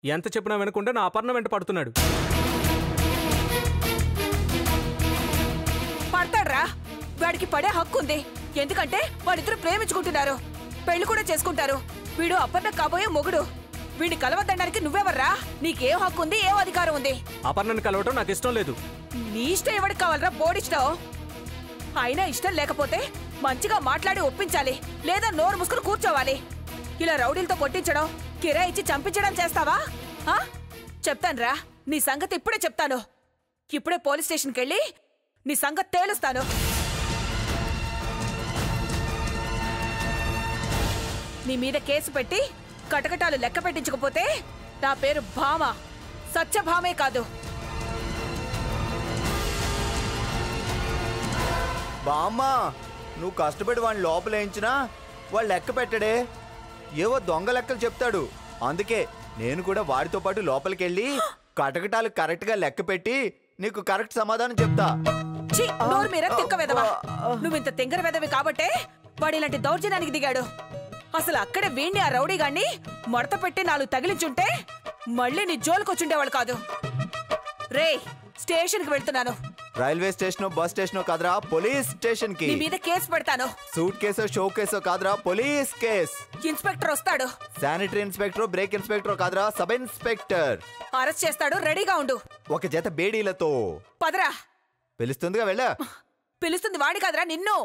ఎంత చెప్పినా వినకుండా నా అపర్ణ వెంట పడుతున్నాడు. పడతాడ్రా, వాడికి పడే హక్కు ఉంది. ఎందుకంటే వాళ్ళిద్దరు ప్రేమించుకుంటున్నారు, పెళ్లి కూడా చేసుకుంటారు. వీడు అపర్ణ కాబోయే మొగుడు. వీడిని కలవద్దడానికి నువ్వెవర్రా? నీకేం హక్కు ఉంది, ఏం అధికారం ఉంది? అపర్ణని కలవటం నాకు ఇష్టం లేదు. నీ ఇష్టం ఎవరికి కావాలరా? బోడిష్టం. అయినా ఇష్టం లేకపోతే మంచిగా మాట్లాడి ఒప్పించాలి, లేదా నోరు ముసుకుని కూర్చోవాలి. ఇలా రౌడీలతో కొట్టించడం, కిరాయి ఇచ్చి చంపించడం చేస్తావా? చెప్తానురా, నీ సంగతి ఇప్పుడే చెప్తాను. ఇప్పుడే పోలీస్ స్టేషన్కి వెళ్ళి నీ సంగతి తేలుస్తాను. నీ మీద కేసు పెట్టి కటకటాలు లెక్క పెట్టించకపోతే నా పేరు భామ, సత్యభామే కాదు. బామ్మా, నువ్వు కష్టపడి వాడిని లోపలేయించినా వాడు లెక్క పెట్టడే, ఏవో దొంగ లెక్కలు చెప్తాడు. అందుకే నేను కూడా వాడితో పాటు లోపలికెళ్ళి కటకటాలు కరెక్ట్ గా లెక్క పెట్టి నీకు కరెక్ట్ సమాధానం చెప్తా. నోరు మీద తిక్క వెదవా. నువ్వింత తింగర వెదవి కాబట్టే వాడు ఇలాంటి దౌర్జన్యానికి దిగాడు. అసలు అక్కడే వీణ్ణి ఆ రౌడీ గాన్ని మడత పెట్టి 4 తగిలించుంటే మళ్ళీ నీ జోలికొచ్చుండేవాళ్ళు కాదు. రే, స్టేషన్ కి వెళ్తున్నాను. రైల్వే స్టేషన్ బస్ స్టేషన్ కాదురా, పోలీస్ స్టేషన్ కి. నీ మీద కేసు పెడతాను. సూట్ కేసో షో కేసో కాదురా, పోలీస్ కేస్. ఇన్స్పెక్టర్ వస్తాడు. శానిటరీ ఇన్స్పెక్టర్, బ్రేక్ ఇన్స్పెక్టర్ కాదురా, సబ్ ఇన్స్పెక్టర్. అరెస్ట్ చేస్తాడు, రెడీగా ఉండు. ఒక జత బేడీలతో. పదరా. పిలుస్తుందిగా వెళ్ళా. పిలుస్తుంది వాడి కాదురా, నిన్ను.